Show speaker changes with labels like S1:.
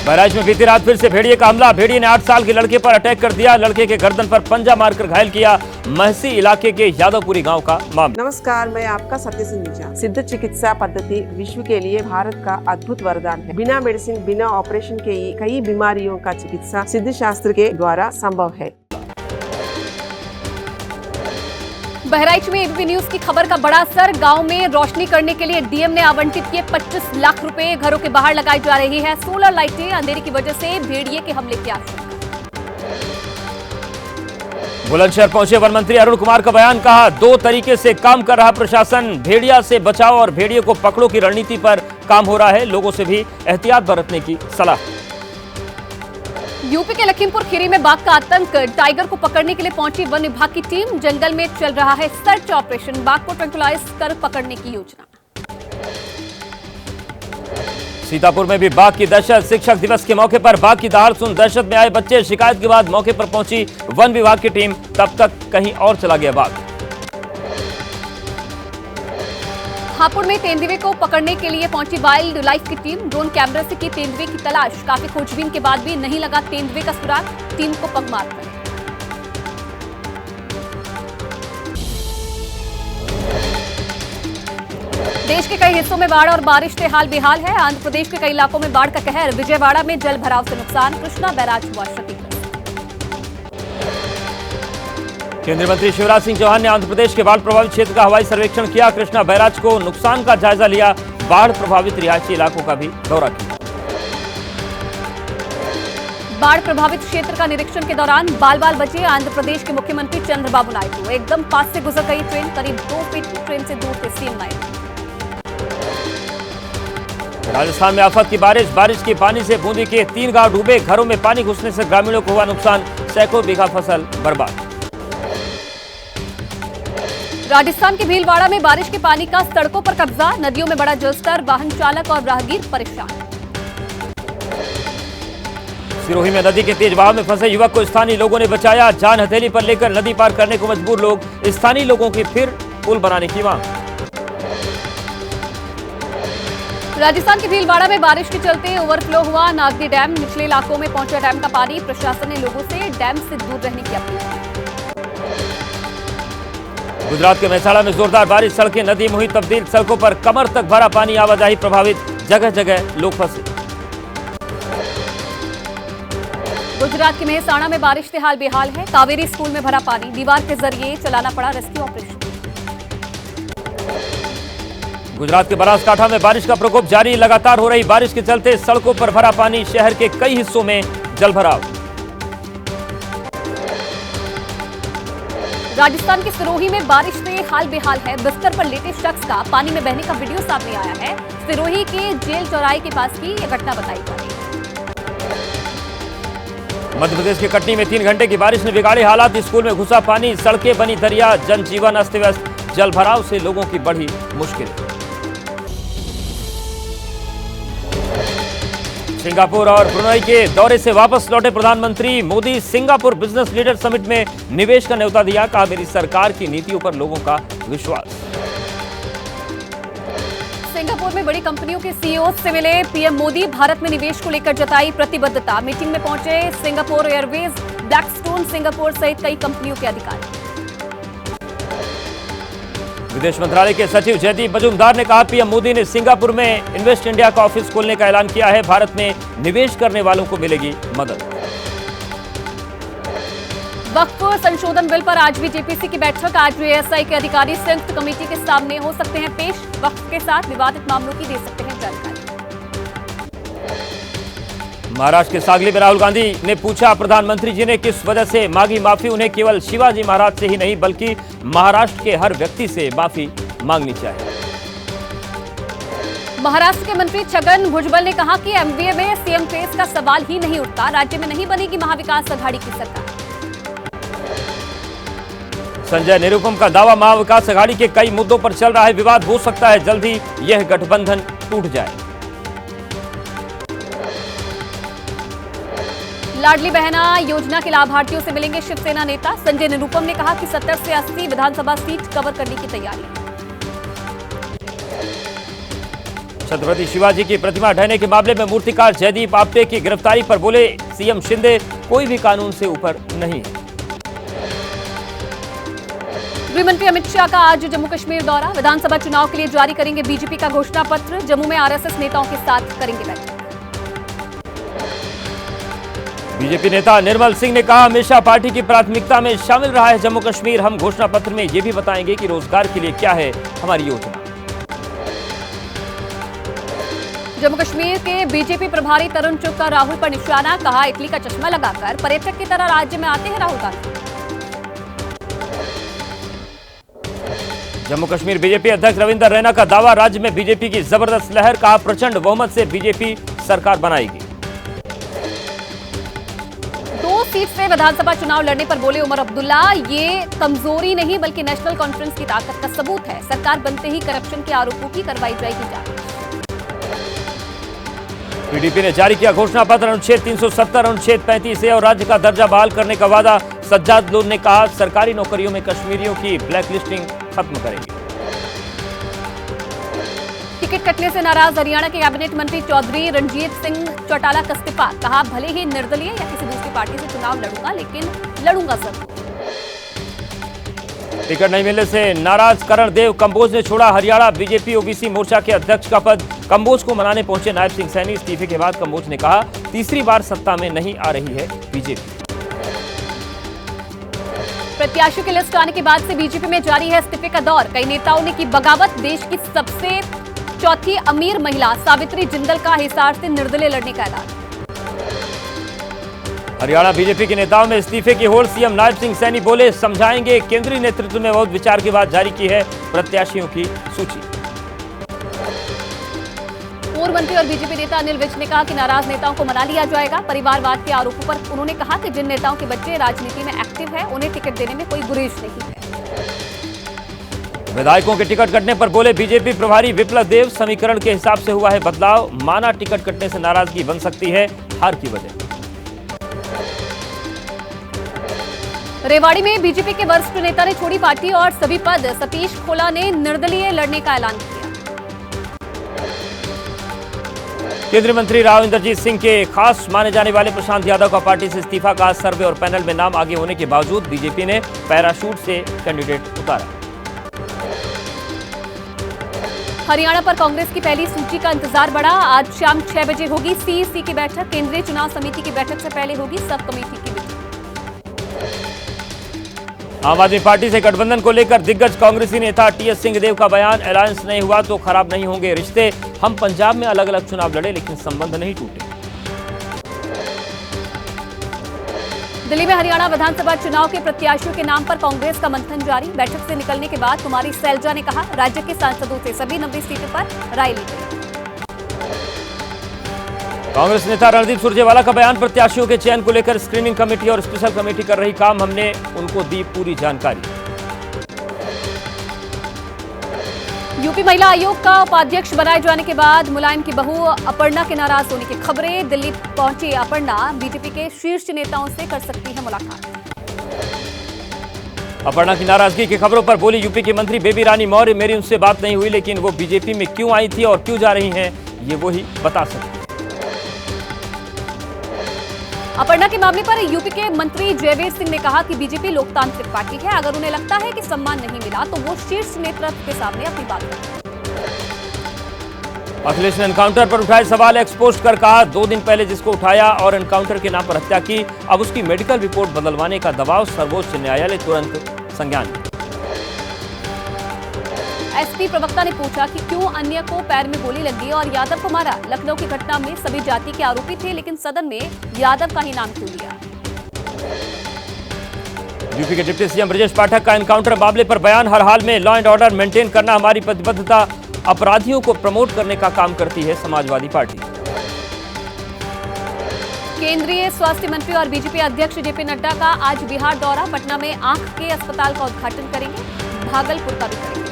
S1: बहराइच में बीती रात फिर से भेड़िए का हमला। भेड़िए ने 8 साल के लड़के पर अटैक कर दिया। लड़के के गर्दन पर पंजा मारकर घायल किया। महसी इलाके के यादवपुरी गांव का मामला।
S2: नमस्कार, मैं आपका सत्य सिंह। सिद्ध चिकित्सा पद्धति विश्व के लिए भारत का अद्भुत वरदान है। बिना मेडिसिन, बिना ऑपरेशन के कई बीमारियों का चिकित्सा सिद्ध शास्त्र के द्वारा संभव है।
S3: बहराइच में एबीपी न्यूज की खबर का बड़ा असर। गांव में रोशनी करने के लिए डीएम ने आवंटित किए 25 लाख रुपए। घरों के बाहर लगाई जा रही है सोलर लाइटें। अंधेरे की वजह से भेड़िए के हमले की आशंका।
S1: बुलंदशहर पहुंचे वन मंत्री अरुण कुमार का बयान। कहा 2 तरीके से काम कर रहा प्रशासन। भेड़िया से बचाओ और भेड़िए को पकड़ो की रणनीति पर काम हो रहा है। लोगों से भी एहतियात बरतने की सलाह।
S3: यूपी के लखीमपुर खीरी में बाघ का आतंक। टाइगर को पकड़ने के लिए पहुंची वन विभाग की टीम। जंगल में चल रहा है सर्च ऑपरेशन। बाघ को ट्रैंकुलाइज कर पकड़ने की योजना।
S1: सीतापुर में भी बाघ की दहशत। शिक्षक दिवस के मौके पर बाघ की दहाड़ सुन दहशत में आए बच्चे। शिकायत के बाद मौके पर पहुंची वन विभाग की टीम। तब तक कहीं और चला गया बाघ।
S3: हापुड़ में तेंदुए को पकड़ने के लिए पहुंची वाइल्ड लाइफ की टीम। ड्रोन कैमरे से की तेंदुए की तलाश। काफी खोजबीन के बाद भी नहीं लगा तेंदुए का सुराग। टीम को पगमार कर। देश के कई हिस्सों में बाढ़ और बारिश से हाल बेहाल है। आंध्र प्रदेश के कई इलाकों में बाढ़ का कहर। विजयवाड़ा में जल भराव से नुकसान। कृष्णा बैराज हुआ क्षतिग्रस्त।
S1: केंद्रीय मंत्री शिवराज सिंह चौहान ने आंध्र प्रदेश के बाढ़ प्रभावित क्षेत्र का हवाई सर्वेक्षण किया। कृष्णा बैराज को नुकसान का जायजा लिया। बाढ़ प्रभावित रिहायशी इलाकों का भी दौरा किया।
S3: बाढ़ प्रभावित क्षेत्र का निरीक्षण के दौरान बाल बाल बचे आंध्र प्रदेश के मुख्यमंत्री चंद्रबाबू नायडू। एकदम पास से गुजर गई ट्रेन। करीब 2 फीट ट्रेन से दूर थे सीएम नायडू।
S1: राजस्थान में आफत की बारिश के पानी से बूंदी के 3 गांव डूबे। घरों में पानी घुसने से ग्रामीणों को हुआ नुकसान। सैकड़ों बीघा फसल बर्बाद।
S3: राजस्थान के भीलवाड़ा में बारिश के पानी का सड़कों पर कब्जा। नदियों में बड़ा जलस्तर। वाहन चालक और राहगीर परेशान।
S1: सिरोही में नदी के तेज बहाव में फंसे युवक को स्थानीय लोगों ने बचाया। जान हथेली पर लेकर नदी पार करने को मजबूर लोग। स्थानीय लोगों की फिर पुल बनाने की मांग।
S3: राजस्थान के भीलवाड़ा में बारिश के चलते ओवरफ्लो हुआ नागदी डैम। निचले इलाकों में पहुंचा डैम का पानी। प्रशासन ने लोगों से डैम से दूर रहने की अपील की।
S1: गुजरात के मेहसाणा में जोरदार बारिश। सड़कें नदी में हुई तब्दील। सड़कों पर कमर तक भरा पानी। आवाजाही प्रभावित। जगह जगह लोग फंसे।
S3: गुजरात के मेहसाणा में बारिश से हाल बेहाल है। कावेरी स्कूल में भरा पानी। दीवार के जरिए चलाना पड़ा रेस्क्यू ऑपरेशन।
S1: गुजरात के बनासकांठा में बारिश का प्रकोप जारी। लगातार हो रही बारिश के चलते सड़कों पर भरा पानी। शहर के कई हिस्सों में जलभराव।
S3: राजस्थान के सिरोही में बारिश से हाल बेहाल है। बिस्तर पर लेटे शख्स का पानी में बहने का वीडियो सामने आया है। सिरोही के जेल चौराहे के पास की यह घटना बताई जा रही है।
S1: मध्य प्रदेश के कटनी में 3 घंटे की बारिश ने बिगाड़े हालात। स्कूल में घुसा पानी। सड़कें बनी दरिया। जनजीवन अस्त व्यस्त। जलभराव से लोगों की बढ़ी मुश्किल। सिंगापुर और ब्रुनई के दौरे से वापस लौटे प्रधानमंत्री Modi. Singapore business leader summit में निवेश का न्योता दिया। कहा मेरी सरकार की नीतियों पर लोगों का विश्वास।
S3: सिंगापुर में बड़ी कंपनियों के सीईओ से मिले पीएम मोदी। भारत में निवेश को लेकर जताई प्रतिबद्धता। मीटिंग में पहुंचे सिंगापुर एयरवेज, ब्लैकस्टोन सिंगापुर सहित कई कंपनियों के अधिकारी।
S1: विदेश मंत्रालय के सचिव जयदीप मजूमदार ने कहा पीएम मोदी ने सिंगापुर में इन्वेस्ट इंडिया का ऑफिस खोलने का ऐलान किया है। भारत में निवेश करने वालों को मिलेगी मदद।
S3: वक्फ संशोधन बिल पर आज भी जेपीसी की बैठक। आज एएसआई के अधिकारी संयुक्त कमेटी के सामने हो सकते हैं पेश। वक्फ के साथ विवादित मामलों की दे सकते हैं जानकारी।
S1: महाराष्ट्र के सांगली में राहुल गांधी ने पूछा प्रधानमंत्री जी ने किस वजह से मांगी माफी। उन्हें केवल शिवाजी महाराज से ही नहीं बल्कि महाराष्ट्र के हर व्यक्ति से माफी मांगनी चाहिए।
S3: महाराष्ट्र के मंत्री छगन भुजबल ने कहा कि एमबीए में सीएम फेस का सवाल ही नहीं उठता। राज्य में नहीं बनेगी महाविकास अघाड़ी की सरकार।
S1: संजय निरुपम का दावा महाविकास अघाड़ी के कई मुद्दों पर चल रहा है विवाद। हो सकता है जल्द ही यह गठबंधन टूट जाए।
S3: लाडली बहना योजना के लाभार्थियों से मिलेंगे शिवसेना नेता। संजय निरुपम ने कहा कि 70 से 80 विधानसभा सीट कवर करने की तैयारी है।
S1: छत्रपति शिवाजी की प्रतिमा ढहने के मामले में मूर्तिकार जयदीप आप्टे की गिरफ्तारी पर बोले सीएम शिंदे, कोई भी कानून से ऊपर नहीं है।
S3: गृह मंत्री अमित शाह का आज जम्मू कश्मीर दौरा, विधानसभा चुनाव के लिए जारी करेंगे बीजेपी का घोषणा पत्र। जम्मू में आरएसएस नेताओं के साथ करेंगे बैठक।
S1: बीजेपी नेता निर्मल सिंह ने कहा, हमेशा पार्टी की प्राथमिकता में शामिल रहा है जम्मू कश्मीर। हम घोषणा पत्र में ये भी बताएंगे कि रोजगार के लिए क्या है हमारी योजना।
S3: जम्मू कश्मीर के बीजेपी प्रभारी तरुण चुग का राहुल पर निशाना, कहा इटली का चश्मा लगाकर पर्यटक की तरह राज्य में आते हैं राहुल गांधी।
S1: जम्मू कश्मीर बीजेपी अध्यक्ष रविंदर रैना का दावा, राज्य में बीजेपी की जबरदस्त लहर, कहा प्रचंड बहुमत से बीजेपी सरकार बनाएगी।
S3: 2 सीट से विधानसभा चुनाव लड़ने पर बोले उमर अब्दुल्ला, ये कमजोरी नहीं बल्कि नेशनल कॉन्फ्रेंस की ताकत का सबूत है। सरकार बनते ही करप्शन के आरोपों की करवाई जाएगी जांच।
S1: पीडीपी ने जारी किया घोषणा पत्र, अनुच्छेद 370, अनुच्छेद 35 और राज्य का दर्जा बहाल करने का वादा। सज्जाद लोन ने कहा, सरकारी नौकरियों में कश्मीरियों की ब्लैकलिस्टिंग खत्म करेंगे।
S3: टिकट कटने से नाराज हरियाणा के कैबिनेट मंत्री चौधरी रणजीत सिंह चौटाला का इस्तीफा, कहा भले ही निर्दलीय या किसी दूसरी पार्टी से चुनाव लड़ूंगा लेकिन लड़ूंगा जरूर।
S1: टिकट नहीं मिलने से नाराज करण देव कंबोज ने छोड़ा हरियाणा बीजेपी ओबीसी मोर्चा के अध्यक्ष का पद। कंबोज को मनाने पहुंचे नायब सिंह सैनी। इस्तीफे के बाद कंबोज ने कहा, तीसरी बार सत्ता में नहीं आ रही है बीजेपी।
S3: प्रत्याशियों की लिस्ट आने के बाद से बीजेपी में जारी है इस्तीफे का दौर। कई नेताओं ने की बगावत। देश की सबसे चौथी अमीर महिला सावित्री जिंदल का हिसार से निर्दलीय लड़ने का ऐलान।
S1: हरियाणा बीजेपी के नेताओं में इस्तीफे की होड़। सीएम नायब सिंह सैनी बोले, समझाएंगे। केंद्रीय नेतृत्व में बहुत विचार के बाद जारी की है प्रत्याशियों की सूची।
S3: पूर्व मंत्री और बीजेपी नेता अनिल विज ने कहा कि नाराज नेताओं को मना लिया जाएगा। परिवारवाद के आरोपों पर उन्होंने कहा कि जिन नेताओं के बच्चे राजनीति में एक्टिव हैं, उन्हें टिकट देने में कोई गुरेज नहीं है।
S1: विधायकों के टिकट कटने पर बोले बीजेपी प्रभारी विप्लव देव, समीकरण के हिसाब से हुआ है बदलाव। माना टिकट कटने से नाराजगी बन सकती है हार की वजह।
S3: रेवाड़ी में बीजेपी के वरिष्ठ नेता ने छोड़ी पार्टी और सभी पद। सतीश खोला ने निर्दलीय लड़ने का ऐलान किया।
S1: केंद्रीय मंत्री राव इंद्रजीत सिंह के खास माने जाने वाले प्रशांत यादव का पार्टी से इस्तीफा का सर्वे और पैनल में नाम आगे होने के बावजूद बीजेपी ने पैराशूट से कैंडिडेट उतारा।
S3: हरियाणा पर कांग्रेस की पहली सूची का इंतजार बढ़ा। आज शाम 6 बजे होगी सीईसी की बैठक। केंद्रीय चुनाव समिति की बैठक से पहले होगी सब कमेटी की मीटिंग।
S1: आम आदमी पार्टी से गठबंधन को लेकर दिग्गज कांग्रेसी नेता टीएस सिंहदेव का बयान, अलायंस नहीं हुआ तो खराब नहीं होंगे रिश्ते। हम पंजाब में अलग अलग चुनाव लड़े लेकिन संबंध नहीं टूटे।
S3: दिल्ली में हरियाणा विधानसभा चुनाव के प्रत्याशियों के नाम पर कांग्रेस का मंथन जारी। बैठक से निकलने के बाद कुमारी सैलजा ने कहा, राज्य के सांसदों से सभी 90 सीटों पर राय ली गई।
S1: कांग्रेस नेता रणदीप सुरजेवाला का बयान, प्रत्याशियों के चयन को लेकर स्क्रीनिंग कमेटी और स्पेशल कमेटी कर रही काम, हमने उनको दी पूरी जानकारी।
S3: यूपी महिला आयोग का उपाध्यक्ष बनाए जाने के बाद मुलायम की बहू अपर्णा के नाराज होने की खबरें। दिल्ली पहुंची अपर्णा बीजेपी के शीर्ष नेताओं से कर सकती है मुलाकात।
S1: अपर्णा की नाराजगी की खबरों पर बोली यूपी की मंत्री बेबी रानी मौर्य, मेरी उनसे बात नहीं हुई लेकिन वो बीजेपी में क्यों आई थी और क्यों जा रही हैं ये वो ही बता सकती।
S3: अपर्णा के मामले पर यूपी के मंत्री जयवीर सिंह ने कहा कि बीजेपी लोकतांत्रिक पार्टी है, अगर उन्हें लगता है कि सम्मान नहीं मिला तो वो शीर्ष नेतृत्व के सामने अपनी बात रखें।
S1: अखिलेश ने एनकाउंटर पर उठाए सवाल, एक्सपोज कर कहा 2 दिन पहले जिसको उठाया और एनकाउंटर के नाम पर हत्या की, अब उसकी मेडिकल रिपोर्ट बदलवाने का दबाव, सर्वोच्च न्यायालय तुरंत संज्ञान ले।
S3: एसपी प्रवक्ता ने पूछा कि क्यों अन्य को पैर में गोली लगी और यादव को मारा। लखनऊ की घटना में सभी जाति के आरोपी थे लेकिन सदन में यादव का ही नाम क्यों लिया।
S1: यूपी के डिप्टी सीएम ब्रजेश पाठक का एनकाउंटर मामले पर बयान, हर हाल में लॉ एंड ऑर्डर मेंटेन करना हमारी प्रतिबद्धता, अपराधियों को प्रमोट करने का काम करती है समाजवादी पार्टी।
S3: केंद्रीय स्वास्थ्य मंत्री और बीजेपी अध्यक्ष जेपी नड्डा का आज बिहार दौरा। पटना में आंख के अस्पताल का उद्घाटन करेंगे, भागलपुर का भी करेंगे।